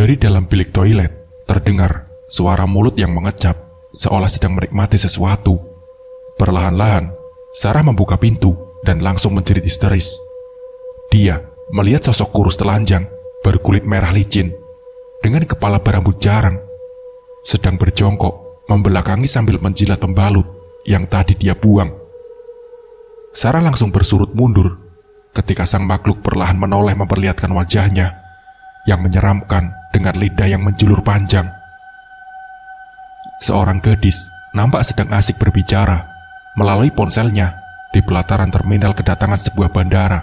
Dari dalam bilik toilet, terdengar suara mulut yang mengecap, seolah sedang menikmati sesuatu. Perlahan-lahan, Sarah membuka pintu dan langsung menjerit histeris. Dia melihat sosok kurus telanjang, berkulit merah licin, dengan kepala berambut jarang, sedang berjongkok, membelakangi sambil menjilat pembalut yang tadi dia buang. Sarah langsung bersurut mundur ketika sang makhluk perlahan menoleh memperlihatkan wajahnya yang menyeramkan dengan lidah yang menjulur panjang. Seorang gadis nampak sedang asik berbicara melalui ponselnya di pelataran terminal kedatangan sebuah bandara.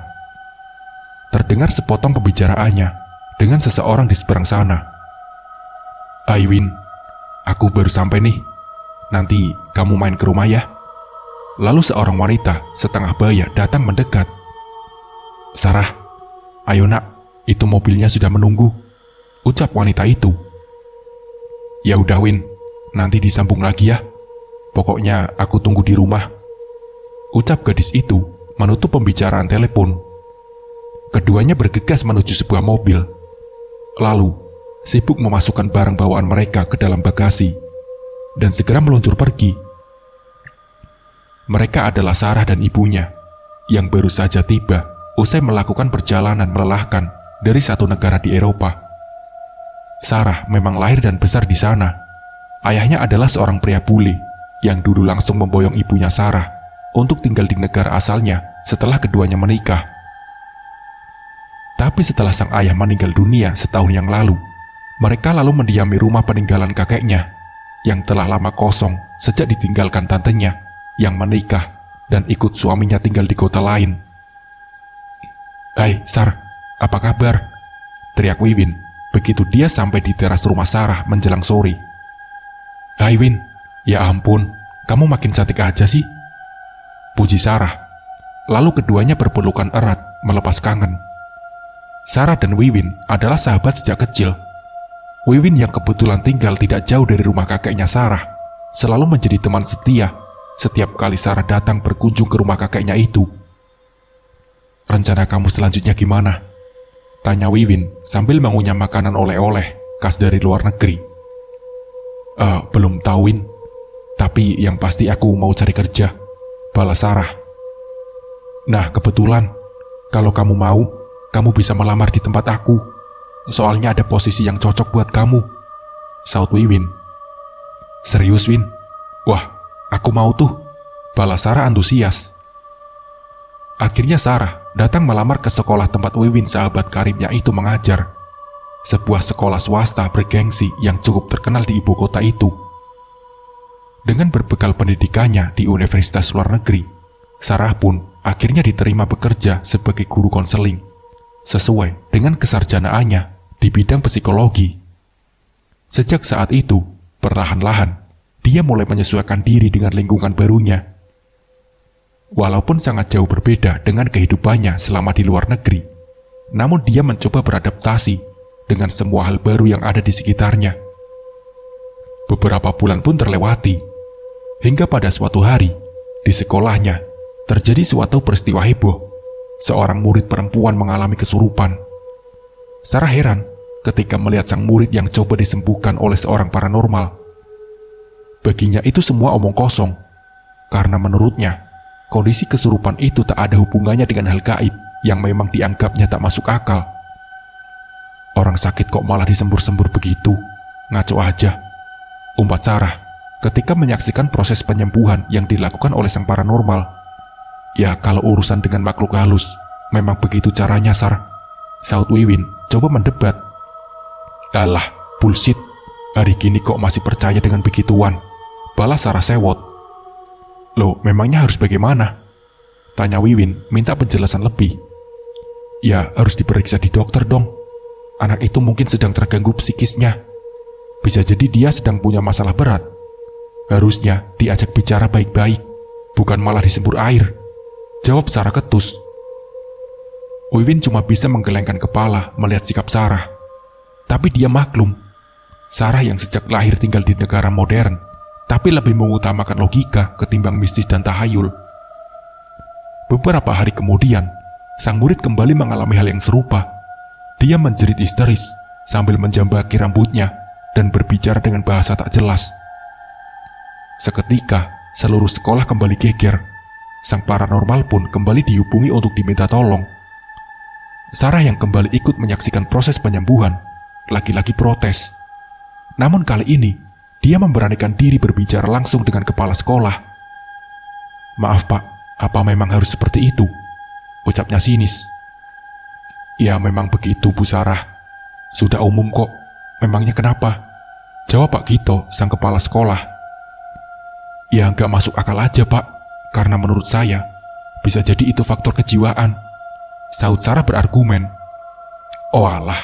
Terdengar sepotong pembicaraannya dengan seseorang di seberang sana. "Hai Win, aku baru sampai nih. Nanti kamu main ke rumah ya." Lalu seorang wanita setengah baya datang mendekat. "Sarah, ayo nak, itu mobilnya sudah menunggu," ucap wanita itu. "Ya udah Win, nanti disambung lagi ya. Pokoknya aku tunggu di rumah," ucap gadis itu menutup pembicaraan telepon. Keduanya bergegas menuju sebuah mobil. Lalu, sibuk memasukkan barang bawaan mereka ke dalam bagasi dan segera meluncur pergi. Mereka adalah Sarah dan ibunya yang baru saja tiba usai melakukan perjalanan melelahkan dari satu negara di Eropa. Sarah memang lahir dan besar di sana. Ayahnya adalah seorang pria bule yang dulu langsung memboyong ibunya Sarah untuk tinggal di negara asalnya setelah keduanya menikah. Tapi setelah sang ayah meninggal dunia setahun yang lalu, mereka lalu mendiami rumah peninggalan kakeknya yang telah lama kosong sejak ditinggalkan tantenya yang menikah dan ikut suaminya tinggal di kota lain. "Hai Sar, apa kabar?" teriak Wiwin begitu dia sampai di teras rumah Sarah menjelang sore. "Hai Win, ya ampun, kamu makin cantik aja sih," puji Sarah. Lalu keduanya berpelukan erat melepas kangen. Sarah dan Wiwin adalah sahabat sejak kecil. Wiwin yang kebetulan tinggal tidak jauh dari rumah kakeknya Sarah selalu menjadi teman setia setiap kali Sarah datang berkunjung ke rumah kakeknya itu. "Rencana kamu selanjutnya gimana?" tanya Wiwin sambil mengunyah makanan oleh-oleh khas dari luar negeri. Belum tahu Win, tapi yang pasti aku mau cari kerja," balas Sarah. "Nah kebetulan, kalau kamu mau, kamu bisa melamar di tempat aku. Soalnya ada posisi yang cocok buat kamu," saut Wiwin. "Serius Win? Wah, aku mau tuh," balas Sarah antusias. Akhirnya Sarah datang melamar ke sekolah tempat Wiwin sahabat karibnya itu mengajar. Sebuah sekolah swasta bergengsi yang cukup terkenal di ibu kota itu. Dengan berbekal pendidikannya di universitas luar negeri, Sarah pun akhirnya diterima bekerja sebagai guru konseling, sesuai dengan kesarjanaannya di bidang psikologi. Sejak saat itu, perlahan-lahan, dia mulai menyesuaikan diri dengan lingkungan barunya. Walaupun sangat jauh berbeda dengan kehidupannya selama di luar negeri, namun dia mencoba beradaptasi dengan semua hal baru yang ada di sekitarnya. Beberapa bulan pun terlewati, hingga pada suatu hari, di sekolahnya, terjadi suatu peristiwa heboh. Seorang murid perempuan mengalami kesurupan. Sarah heran ketika melihat sang murid yang coba disembuhkan oleh seorang paranormal. Baginya itu semua omong kosong, karena menurutnya, kondisi kesurupan itu tak ada hubungannya dengan hal gaib yang memang dianggapnya tak masuk akal. "Orang sakit kok malah disembur-sembur begitu, ngaco aja," umpat Sarah ketika menyaksikan proses penyembuhan yang dilakukan oleh sang paranormal. "Ya kalau urusan dengan makhluk halus, memang begitu caranya Sar," saut Wiwin coba mendebat. "Alah, bullshit, hari gini kok masih percaya dengan begituan," balas Sarah sewot. "Loh, memangnya harus bagaimana?" tanya Wiwin minta penjelasan lebih. "Ya harus diperiksa di dokter dong. Anak itu mungkin sedang terganggu psikisnya. Bisa jadi dia sedang punya masalah berat. Harusnya diajak bicara baik-baik, bukan malah disembur air," jawab Sarah ketus. Wiwin cuma bisa menggelengkan kepala melihat sikap Sarah. Tapi dia maklum, Sarah yang sejak lahir tinggal di negara modern, tapi lebih mengutamakan logika ketimbang mistis dan tahayul. Beberapa hari kemudian, sang murid kembali mengalami hal yang serupa. Dia menjerit histeris sambil menjambaki rambutnya dan berbicara dengan bahasa tak jelas. Seketika, seluruh sekolah kembali geger. Sang paranormal pun kembali dihubungi untuk diminta tolong. Sarah yang kembali ikut menyaksikan proses penyembuhan, lagi-lagi protes. Namun kali ini, dia memberanikan diri berbicara langsung dengan kepala sekolah. "Maaf Pak, apa memang harus seperti itu?" ucapnya sinis. "Ya memang begitu Bu Sarah. Sudah umum kok, memangnya kenapa?" jawab Pak Gito, sang kepala sekolah. "Ya nggak masuk akal aja Pak, karena menurut saya, bisa jadi itu faktor kejiwaan," sahut Sarah berargumen. "Oh alah,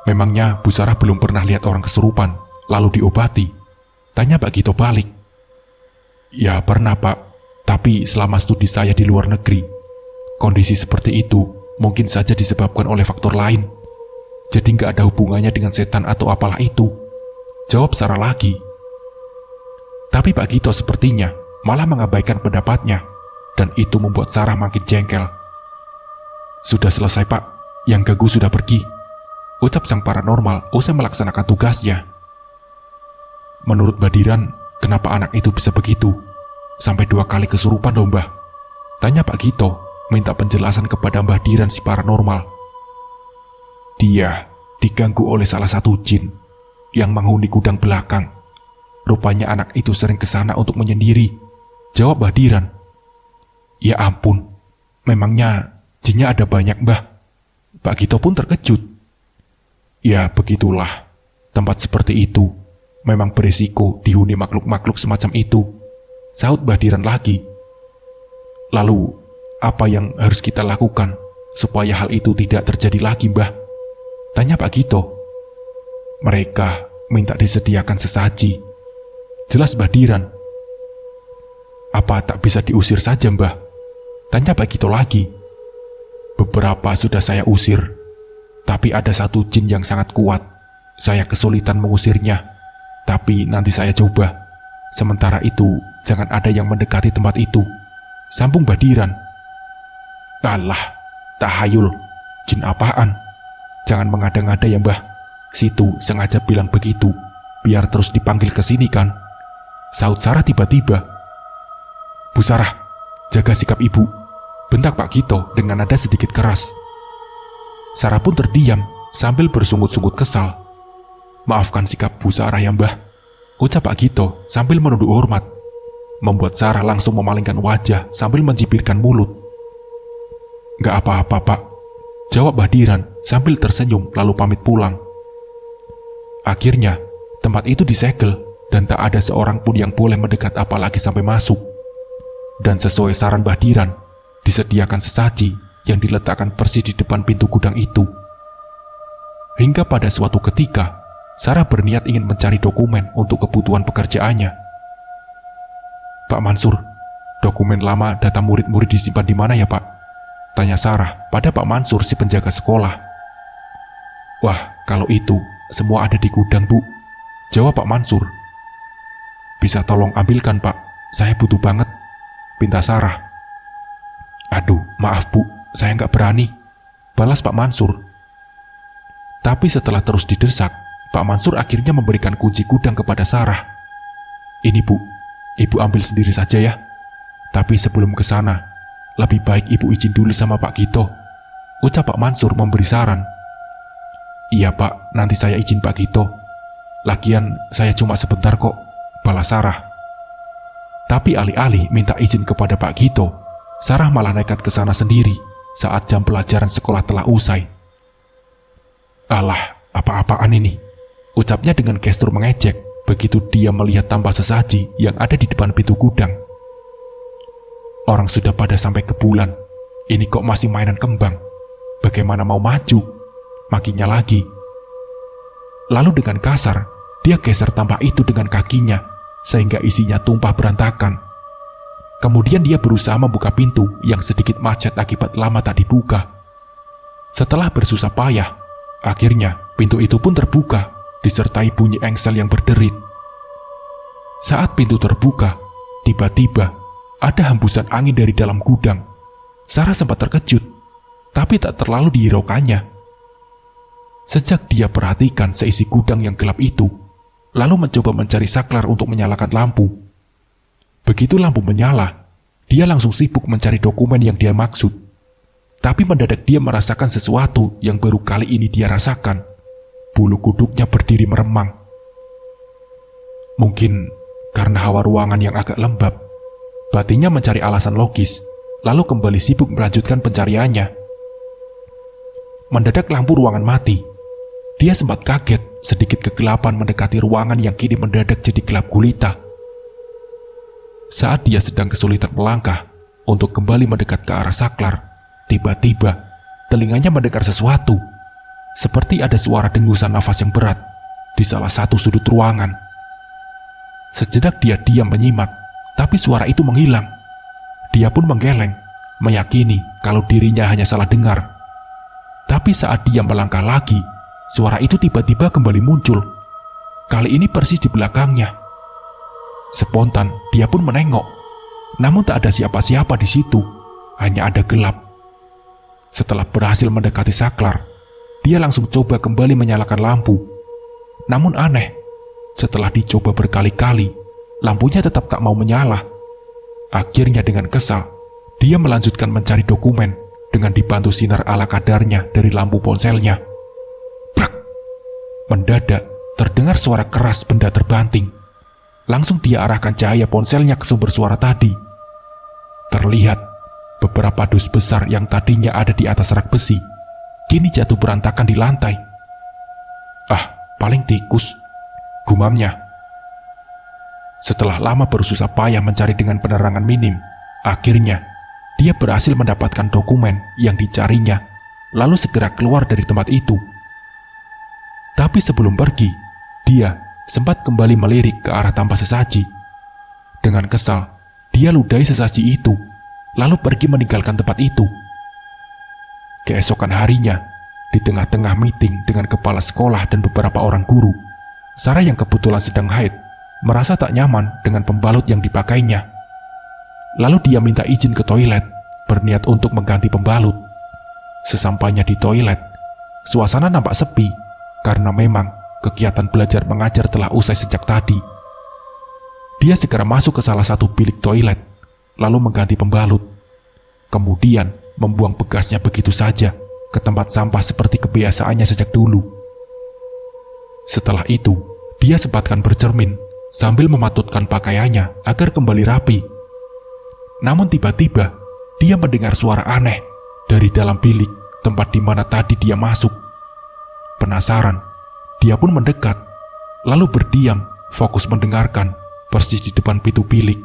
memangnya Bu Sarah belum pernah lihat orang kesurupan, lalu diobati?" tanya Pak Gito balik. "Ya pernah Pak, tapi selama studi saya di luar negeri, kondisi seperti itu mungkin saja disebabkan oleh faktor lain. Jadi nggak ada hubungannya dengan setan atau apalah itu," jawab Sarah lagi. Tapi Pak Gito sepertinya malah mengabaikan pendapatnya, dan itu membuat Sarah makin jengkel. "Sudah selesai Pak, yang ganggu sudah pergi," ucap sang paranormal usai melaksanakan tugasnya. "Menurut Mbak Diran, kenapa anak itu bisa begitu? Sampai 2 kali kesurupan dong Mbah?" tanya Pak Gito, minta penjelasan kepada Mbah Diran si paranormal. "Dia diganggu oleh salah satu jin yang menghuni gudang belakang. Rupanya anak itu sering ke sana untuk menyendiri," jawab Mbah Diran. "Ya ampun, memangnya jinnya ada banyak Mbah?" Pak Gito pun terkejut. "Ya begitulah, tempat seperti itu memang berisiko dihuni makhluk-makhluk semacam itu," sahut Mbah Diran lagi. "Lalu, apa yang harus kita lakukan supaya hal itu tidak terjadi lagi Mbah?" tanya Pak Gito. "Mereka minta disediakan sesaji," jelas Mbah Diran. "Apa tak bisa diusir saja Mbah?" tanya Pak Gito lagi. "Beberapa sudah saya usir, tapi ada satu jin yang sangat kuat. Saya kesulitan mengusirnya, tapi nanti saya coba. Sementara itu, jangan ada yang mendekati tempat itu," sambung Mbah Diran. "Alah, tahayul, jin apaan? Jangan mengada-ngada ya Mbah. Situ sengaja bilang begitu, biar terus dipanggil ke sini kan," sahut Sarah tiba-tiba. "Bu Sarah, jaga sikap ibu," bentak Pak Gito dengan nada sedikit keras. Sarah pun terdiam sambil bersungut-sungut kesal. "Maafkan sikap Bu Sarah ya Mbah," ucap Pak Gito sambil menunduk hormat, membuat Sarah langsung memalingkan wajah sambil mencibirkan mulut. "Gak apa-apa Pak," jawab Mbah Diran sambil tersenyum lalu pamit pulang. Akhirnya, tempat itu disegel dan tak ada seorang pun yang boleh mendekat apalagi sampai masuk. Dan sesuai saran Mbah Diran, disediakan sesaji yang diletakkan persis di depan pintu gudang itu. Hingga pada suatu ketika, Sarah berniat ingin mencari dokumen untuk kebutuhan pekerjaannya. "Pak Mansur, dokumen lama data murid-murid disimpan di mana ya Pak?" tanya Sarah pada Pak Mansur si penjaga sekolah. "Wah, kalau itu semua ada di gudang Bu," jawab Pak Mansur. "Bisa tolong ambilkan Pak, saya butuh banget," pinta Sarah. "Aduh, maaf Bu, saya nggak berani," balas Pak Mansur. Tapi setelah terus didesak, Pak Mansur akhirnya memberikan kunci gudang kepada Sarah. "Ini Bu, Ibu ambil sendiri saja ya. Tapi sebelum ke sana, lebih baik Ibu izin dulu sama Pak Gito," ucap Pak Mansur memberi saran. "Iya Pak, nanti saya izin Pak Gito. Lagian saya cuma sebentar kok," balas Sarah. Tapi alih-alih minta izin kepada Pak Gito, Sarah malah nekat ke sana sendiri saat jam pelajaran sekolah telah usai. "Alah, apa-apaan ini?" ucapnya dengan gestur mengejek begitu dia melihat tambah sesaji yang ada di depan pintu gudang. "Orang sudah pada sampai ke bulan, ini kok masih mainan kembang? Bagaimana mau maju?" makinya lagi. Lalu dengan kasar, dia geser tampah itu dengan kakinya sehingga isinya tumpah berantakan. Kemudian dia berusaha membuka pintu yang sedikit macet akibat lama tak dibuka. Setelah bersusah payah, akhirnya pintu itu pun terbuka disertai bunyi engsel yang berderit. Saat pintu terbuka, tiba-tiba ada hembusan angin dari dalam gudang. Sarah sempat terkejut, tapi tak terlalu dihiraukannya. Sejak dia perhatikan seisi gudang yang gelap itu, lalu mencoba mencari saklar untuk menyalakan lampu. Begitu lampu menyala, dia langsung sibuk mencari dokumen yang dia maksud. Tapi mendadak dia merasakan sesuatu yang baru kali ini dia rasakan. Bulu kuduknya berdiri meremang. Mungkin karena hawa ruangan yang agak lembab, batinnya mencari alasan logis, lalu kembali sibuk melanjutkan pencariannya. Mendadak lampu ruangan mati. Dia sempat kaget, sedikit kegelapan mendekati ruangan yang kini mendadak jadi gelap gulita. Saat dia sedang kesulitan melangkah untuk kembali mendekat ke arah saklar, tiba-tiba telinganya mendengar sesuatu. Seperti ada suara dengusan nafas yang berat di salah satu sudut ruangan. Sejenak dia diam menyimak, tapi suara itu menghilang. Dia pun menggeleng, meyakini kalau dirinya hanya salah dengar. Tapi saat dia melangkah lagi, suara itu tiba-tiba kembali muncul. Kali ini persis di belakangnya. Spontan dia pun menengok, namun tak ada siapa-siapa di situ, hanya ada gelap. Setelah berhasil mendekati saklar, dia langsung coba kembali menyalakan lampu. Namun aneh, setelah dicoba berkali-kali, lampunya tetap tak mau menyala. Akhirnya dengan kesal, dia melanjutkan mencari dokumen dengan dibantu sinar ala kadarnya dari lampu ponselnya. Brak! Mendadak terdengar suara keras benda terbanting. Langsung dia arahkan cahaya ponselnya ke sumber suara tadi. Terlihat beberapa dus besar yang tadinya ada di atas rak besi kini jatuh berantakan di lantai. Ah, paling tikus, gumamnya. Setelah lama bersusah payah mencari dengan penerangan minim, akhirnya dia berhasil mendapatkan dokumen yang dicarinya, lalu segera keluar dari tempat itu. Tapi sebelum pergi, dia sempat kembali melirik ke arah tampah sesaji. Dengan kesal, dia ludahi sesaji itu, lalu pergi meninggalkan tempat itu. Keesokan harinya, di tengah-tengah meeting dengan kepala sekolah dan beberapa orang guru, Sarah yang kebetulan sedang haid merasa tak nyaman dengan pembalut yang dipakainya. Lalu dia minta izin ke toilet, berniat untuk mengganti pembalut. Sesampainya di toilet, suasana nampak sepi karena memang kegiatan belajar mengajar telah usai sejak tadi. Dia segera masuk ke salah satu bilik toilet, lalu mengganti pembalut. Kemudian membuang bekasnya begitu saja ke tempat sampah seperti kebiasaannya sejak dulu. Setelah itu, dia sempatkan bercermin sambil mematutkan pakaiannya agar kembali rapi. Namun tiba-tiba, dia mendengar suara aneh dari dalam bilik tempat di mana tadi dia masuk. Penasaran, dia pun mendekat, lalu berdiam, fokus mendengarkan, persis di depan pintu bilik.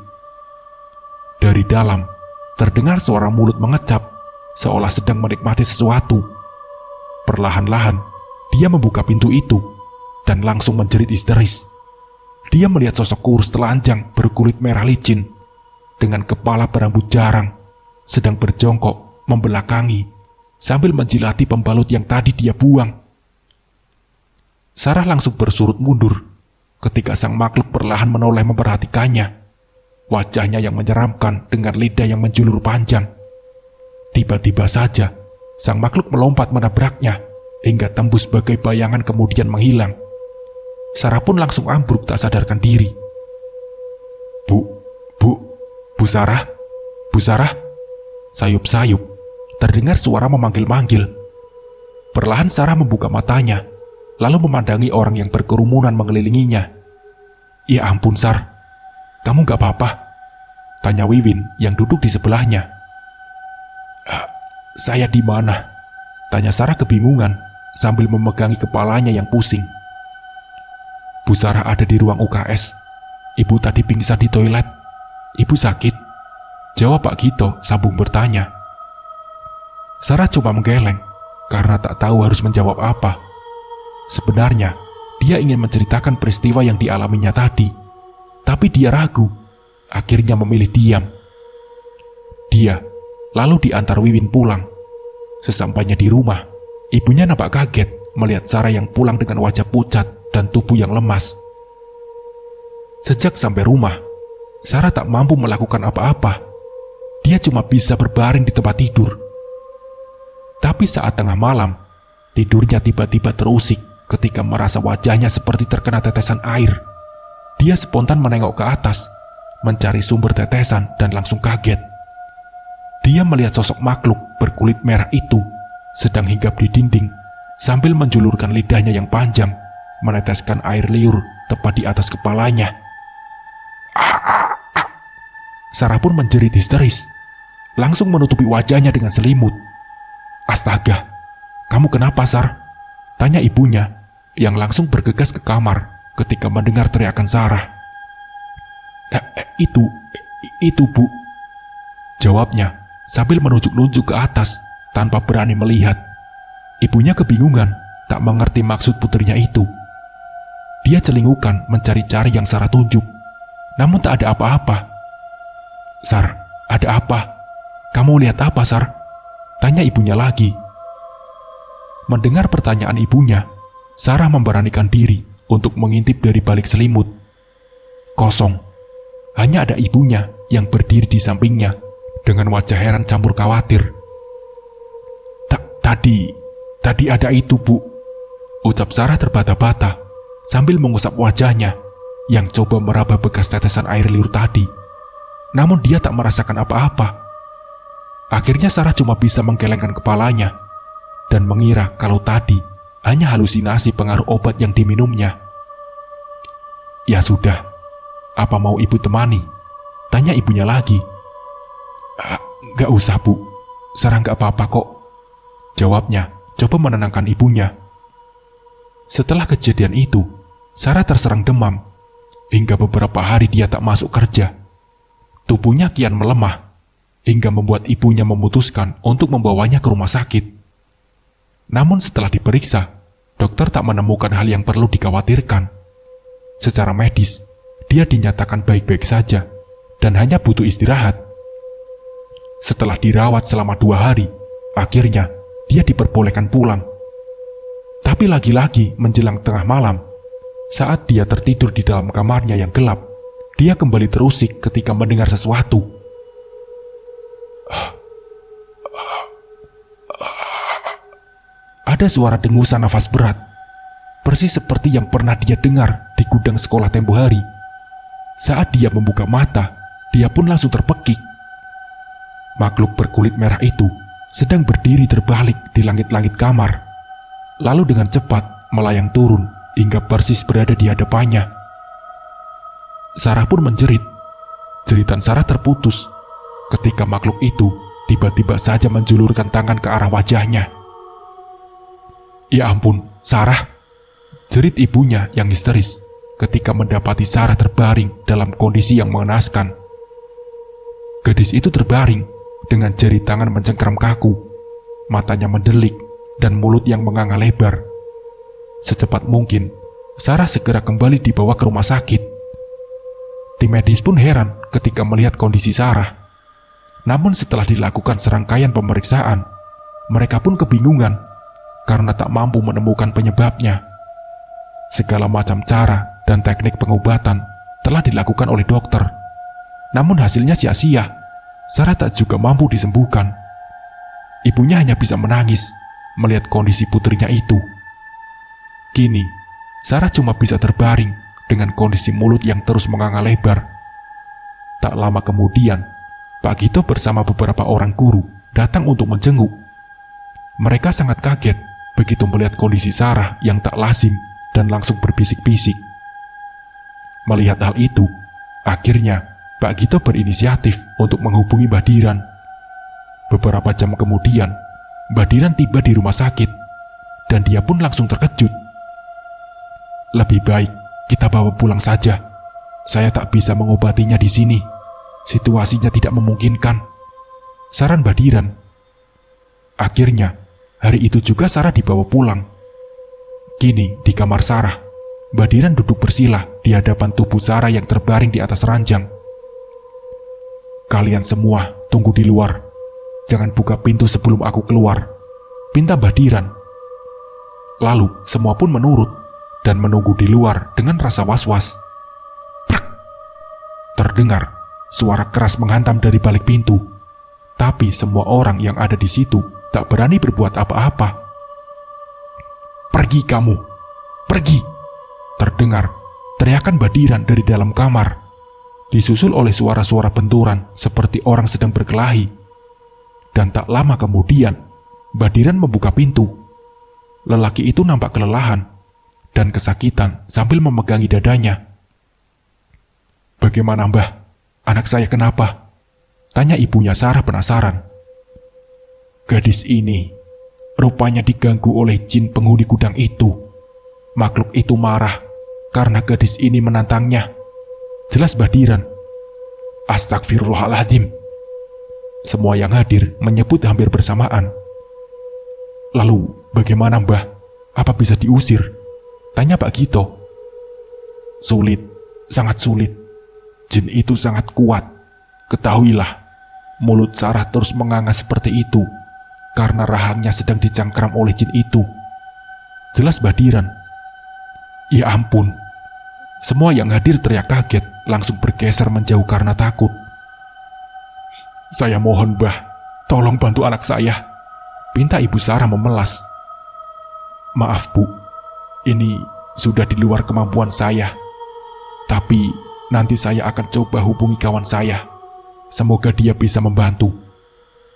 Dari dalam, terdengar suara mulut mengecap, seolah sedang menikmati sesuatu. Perlahan-lahan, dia membuka pintu itu, dan langsung menjerit histeris. Dia melihat sosok kurus telanjang berkulit merah licin, dengan kepala berambut jarang, sedang berjongkok, membelakangi, sambil menjilati pembalut yang tadi dia buang. Sarah langsung bersurut mundur ketika sang makhluk perlahan menoleh memperhatikannya. Wajahnya yang menyeramkan dengan lidah yang menjulur panjang. Tiba-tiba saja, sang makhluk melompat menabraknya hingga tembus bagai bayangan kemudian menghilang. Sarah pun langsung ambruk tak sadarkan diri. Bu Sarah? Bu Sarah? Sayup-sayup, terdengar suara memanggil-manggil. Perlahan Sarah membuka matanya, lalu memandangi orang yang berkerumunan mengelilinginya. Ya ampun Sar, kamu gak apa-apa? Tanya Wiwin yang duduk di sebelahnya. Saya di mana? Tanya Sarah kebingungan sambil memegangi kepalanya yang pusing. Bu Sarah ada di ruang UKS. Ibu tadi pingsan di toilet. Ibu sakit? Jawab Pak Gito sambung bertanya. Sarah coba menggeleng karena tak tahu harus menjawab apa. Sebenarnya, dia ingin menceritakan peristiwa yang dialaminya tadi, tapi dia ragu. Akhirnya memilih diam. Dia lalu diantar Wiwin pulang. Sesampainya di rumah, ibunya nampak kaget melihat Sarah yang pulang dengan wajah pucat dan tubuh yang lemas. Sejak sampai rumah, Sarah tak mampu melakukan apa-apa. Dia cuma bisa berbaring di tempat tidur. Tapi saat tengah malam, Tidurnya tiba-tiba terusik ketika merasa wajahnya seperti terkena tetesan air. Dia spontan menengok ke atas, mencari sumber tetesan dan langsung kaget. Dia melihat sosok makhluk berkulit merah itu sedang hinggap di dinding sambil menjulurkan lidahnya yang panjang, meneteskan air liur tepat di atas kepalanya. Sarah pun menjerit histeris, langsung menutupi wajahnya dengan selimut. Astaga, kamu kenapa, Sar? Tanya ibunya, yang langsung bergegas ke kamar ketika mendengar teriakan Sarah. Itu Bu, jawabnya sambil menunjuk-nunjuk ke atas tanpa berani melihat. Ibunya kebingungan, tak mengerti maksud putrinya itu. Dia celingukan mencari-cari yang Sarah tunjuk, namun tak ada apa-apa. Sar, ada apa? Kamu lihat apa, Sar? Tanya ibunya lagi. Mendengar pertanyaan ibunya, Sarah memberanikan diri untuk mengintip dari balik selimut. Kosong. Hanya ada ibunya yang berdiri di sampingnya dengan wajah heran campur khawatir. Tadi ada itu, Bu, ucap Sarah terbata-bata sambil mengusap wajahnya yang coba meraba bekas tetesan air liur tadi. Namun dia tak merasakan apa-apa. Akhirnya Sarah cuma bisa menggelengkan kepalanya dan mengira kalau tadi hanya halusinasi pengaruh obat yang diminumnya. Ya sudah, apa mau ibu temani? Tanya ibunya lagi. Gak usah, Bu, Sarah gak apa-apa kok, jawabnya coba menenangkan ibunya. Setelah kejadian itu, Sarah terserang demam. Hingga beberapa hari dia tak masuk kerja. Tubuhnya kian melemah, hingga membuat ibunya memutuskan untuk membawanya ke rumah sakit. Namun setelah diperiksa, dokter tak menemukan hal yang perlu dikhawatirkan. Secara medis, dia dinyatakan baik-baik saja dan hanya butuh istirahat. Setelah dirawat selama 2 hari, akhirnya dia diperbolehkan pulang. Tapi lagi-lagi menjelang tengah malam, saat dia tertidur di dalam kamarnya yang gelap, dia kembali terusik ketika mendengar sesuatu. Ada suara dengusan nafas berat, persis seperti yang pernah dia dengar di gudang sekolah tempo hari. Saat dia membuka mata, dia pun langsung terpekik. Makhluk berkulit merah itu sedang berdiri terbalik di langit-langit kamar, lalu dengan cepat melayang turun hingga persis berada di hadapannya. Sarah pun menjerit. Jeritan Sarah terputus ketika makhluk itu tiba-tiba saja menjulurkan tangan ke arah wajahnya. Ya ampun, Sarah, jerit ibunya yang histeris ketika mendapati Sarah terbaring dalam kondisi yang mengenaskan. Gadis itu terbaring dengan jari tangan mencengkeram kaku, matanya mendelik dan mulut yang menganga lebar. Secepat mungkin, Sarah segera kembali dibawa ke rumah sakit. Tim medis pun heran ketika melihat kondisi Sarah. Namun setelah dilakukan serangkaian pemeriksaan, mereka pun kebingungan karena tak mampu menemukan penyebabnya. Segala macam cara dan teknik pengobatan telah dilakukan oleh dokter. Namun hasilnya sia-sia. Sarah tak juga mampu disembuhkan. Ibunya hanya bisa menangis melihat kondisi putrinya itu. Kini, Sarah cuma bisa terbaring dengan kondisi mulut yang terus menganga lebar. Tak lama kemudian, Pak Gito bersama beberapa orang guru datang untuk menjenguk. Mereka sangat kaget begitu melihat kondisi Sarah yang tak lazim dan langsung berbisik-bisik. Melihat hal itu, akhirnya Pak Gito berinisiatif untuk menghubungi Mbah Diran. Beberapa jam kemudian, Mbah Diran tiba di rumah sakit dan dia pun langsung terkejut. Lebih baik kita bawa pulang saja. Saya tak bisa mengobatinya di sini. Situasinya tidak memungkinkan, saran Mbah Diran. Akhirnya, hari itu juga Sarah dibawa pulang. Kini, di kamar Sarah, Mbah Diran duduk bersila di hadapan tubuh Sarah yang terbaring di atas ranjang. Kalian semua tunggu di luar. Jangan buka pintu sebelum aku keluar, pinta Mbah Diran. Lalu, semua pun menurut dan menunggu di luar dengan rasa was-was. Prak! Terdengar suara keras menghantam dari balik pintu, tapi semua orang yang ada di situ tak berani berbuat apa-apa. "Pergi kamu, pergi!" Terdengar teriakan Badiran dari dalam kamar, disusul oleh suara-suara benturan seperti orang sedang berkelahi. Dan tak lama kemudian, Badiran membuka pintu. Lelaki itu nampak kelelahan dan kesakitan sambil memegangi dadanya. "Bagaimana, Mbah? Anak saya kenapa?" tanya ibunya Sarah penasaran. "Gadis ini rupanya diganggu oleh jin penghuni gudang itu. Makhluk itu marah karena gadis ini menantangnya," jelas Badiran. "Astagfirullahaladzim." Semua yang hadir menyebut hampir bersamaan. "Lalu bagaimana, Mbah? Apa bisa diusir?" tanya Pak Gito. "Sulit, sangat sulit. Jin itu sangat kuat. Ketahuilah, mulut Sarah terus menganga seperti itu karena rahangnya sedang dicengkram oleh jin itu," jelas Badiran. "Ya ampun." Semua yang hadir teriak kaget, langsung bergeser menjauh karena takut. "Saya mohon, Mbah, tolong bantu anak saya," pinta Ibu Sarah memelas. "Maaf, Bu, ini sudah di luar kemampuan saya. Tapi nanti saya akan coba hubungi kawan saya. Semoga dia bisa membantu,"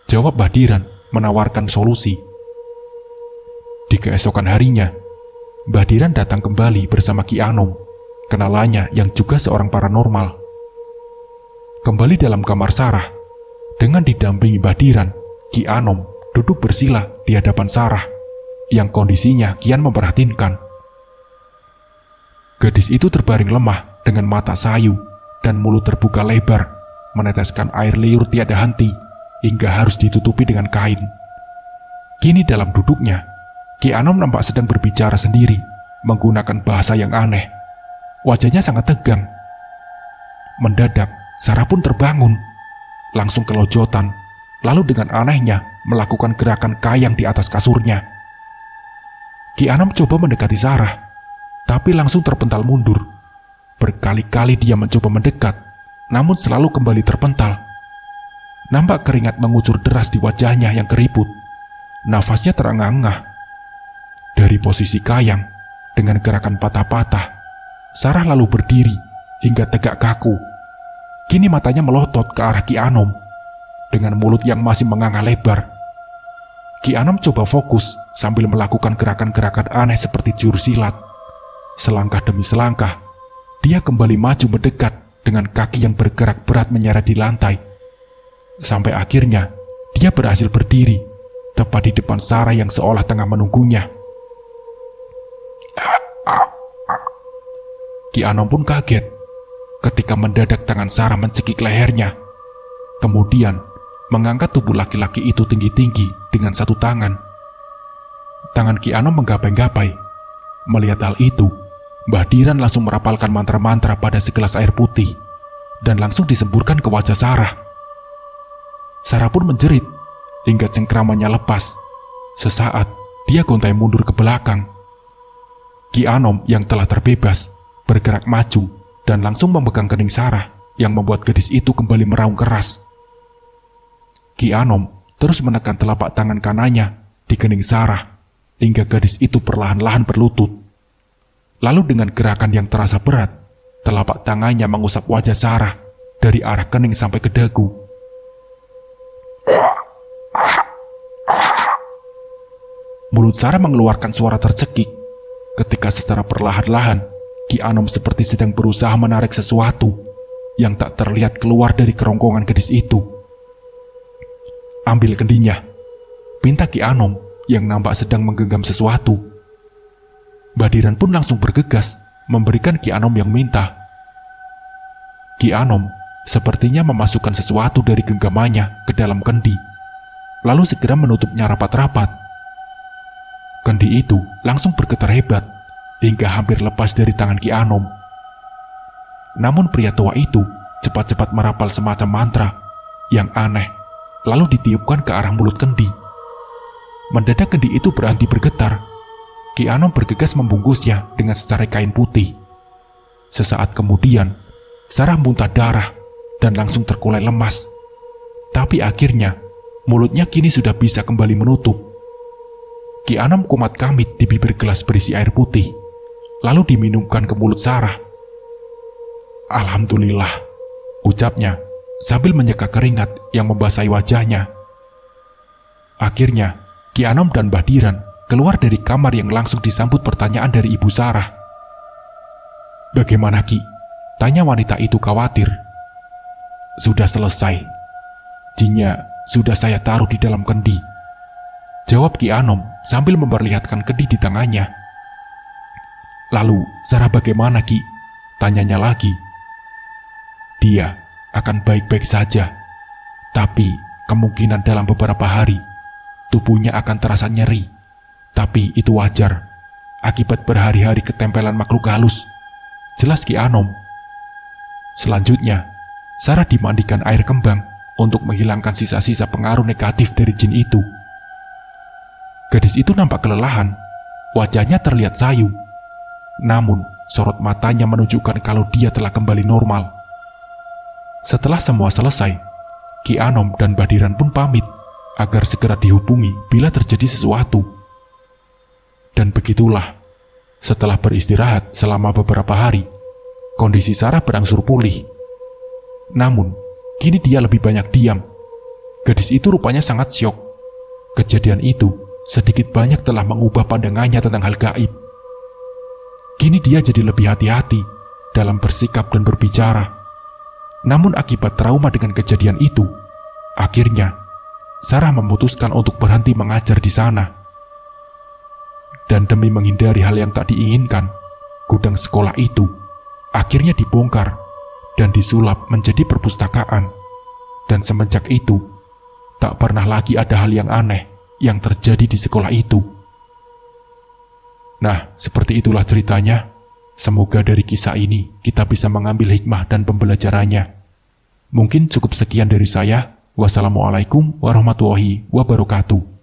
jawab Badiran menawarkan solusi. Di keesokan harinya, Badiran datang kembali bersama Ki Anom, kenalannya yang juga seorang paranormal. Kembali dalam kamar Sarah, dengan didampingi Badiran, Ki Anom duduk bersila di hadapan Sarah, yang kondisinya kian memprihatinkan. Gadis itu terbaring lemah dengan mata sayu dan mulut terbuka lebar, meneteskan air liur tiada henti hingga harus ditutupi dengan kain. Kini dalam duduknya, Ki Anom nampak sedang berbicara sendiri, menggunakan bahasa yang aneh. Wajahnya sangat tegang. Mendadak, Sarah pun terbangun, langsung kelojotan, lalu dengan anehnya melakukan gerakan kayang di atas kasurnya. Ki Anom coba mendekati Sarah, tapi langsung terpental mundur. Berkali-kali dia mencoba mendekat, namun selalu kembali terpental. Nampak keringat mengucur deras di wajahnya yang keriput. Nafasnya terengah-engah. Dari posisi kayang, dengan gerakan patah-patah, Sarah lalu berdiri hingga tegak kaku. Kini matanya melotot ke arah Ki Anom, dengan mulut yang masih menganga lebar. Ki Anom coba fokus sambil melakukan gerakan-gerakan aneh seperti jurus silat. Selangkah demi selangkah, dia kembali maju mendekat dengan kaki yang bergerak berat menyeret di lantai. Sampai akhirnya, dia berhasil berdiri, tepat di depan Sarah yang seolah tengah menunggunya. Ki Anom pun kaget ketika mendadak tangan Sarah mencekik lehernya. Kemudian, mengangkat tubuh laki-laki itu tinggi-tinggi dengan satu tangan. Tangan Ki Anom menggapai-gapai. Melihat hal itu, Badiran langsung merapalkan mantra-mantra pada segelas air putih dan langsung disemburkan ke wajah Sarah. Sarah pun menjerit hingga cengkramannya lepas. Sesaat, dia gontai mundur ke belakang. Ki Anom yang telah terbebas bergerak maju dan langsung memegang kening Sarah yang membuat gadis itu kembali meraung keras. Ki Anom terus menekan telapak tangan kanannya di kening Sarah hingga gadis itu perlahan-lahan berlutut. Lalu dengan gerakan yang terasa berat, telapak tangannya mengusap wajah Sarah dari arah kening sampai ke dagu. Mulut Sarah mengeluarkan suara tercekik ketika secara perlahan-lahan Ki Anom seperti sedang berusaha menarik sesuatu yang tak terlihat keluar dari kerongkongan gadis itu. "Ambil kendinya," pinta Ki Anom yang nampak sedang menggenggam sesuatu. Badiran pun langsung bergegas memberikan Ki Anom yang minta. Ki Anom sepertinya memasukkan sesuatu dari genggamannya ke dalam kendi, lalu segera menutupnya rapat-rapat. Kendi itu langsung bergetar hebat hingga hampir lepas dari tangan Ki Anom. Namun pria tua itu cepat-cepat merapal semacam mantra yang aneh, lalu ditiupkan ke arah mulut kendi. Mendadak kendi itu berhenti bergetar. Ki Anom bergegas membungkusnya dengan secarai kain putih. Sesaat kemudian, Sarah muntah darah dan langsung terkulai lemas. Tapi akhirnya, mulutnya kini sudah bisa kembali menutup. Ki Anom kumat kamit di bibir gelas berisi air putih, lalu diminumkan ke mulut Sarah. "Alhamdulillah," ucapnya sambil menyeka keringat yang membasahi wajahnya. Akhirnya, Ki Anom dan Mbah Diran keluar dari kamar yang langsung disambut pertanyaan dari Ibu Sarah. "Bagaimana, Ki?" tanya wanita itu khawatir. "Sudah selesai. Jinnya sudah saya taruh di dalam kendi," jawab Ki Anom sambil memperlihatkan kendi di tangannya. "Lalu Sarah bagaimana, Ki?" tanyanya lagi. "Dia akan baik-baik saja, tapi kemungkinan dalam beberapa hari tubuhnya akan terasa nyeri. Tapi itu wajar, akibat berhari-hari ketempelan makhluk halus," jelas Ki Anom. Selanjutnya, Sarah dimandikan air kembang untuk menghilangkan sisa-sisa pengaruh negatif dari jin itu. Gadis itu nampak kelelahan, wajahnya terlihat sayu. Namun, sorot matanya menunjukkan kalau dia telah kembali normal. Setelah semua selesai, Ki Anom dan Mbah Diran pun pamit agar segera dihubungi bila terjadi sesuatu. Dan begitulah, setelah beristirahat selama beberapa hari, kondisi Sarah berangsur pulih. Namun, kini dia lebih banyak diam. Gadis itu rupanya sangat syok. Kejadian itu sedikit banyak telah mengubah pandangannya tentang hal gaib. Kini dia jadi lebih hati-hati dalam bersikap dan berbicara. Namun akibat trauma dengan kejadian itu, akhirnya Sarah memutuskan untuk berhenti mengajar di sana. Dan demi menghindari hal yang tak diinginkan, gudang sekolah itu akhirnya dibongkar dan disulap menjadi perpustakaan. Dan semenjak itu, tak pernah lagi ada hal yang aneh yang terjadi di sekolah itu. Nah, seperti itulah ceritanya. Semoga dari kisah ini kita bisa mengambil hikmah dan pembelajarannya. Mungkin cukup sekian dari saya. Wassalamualaikum warahmatullahi wabarakatuh.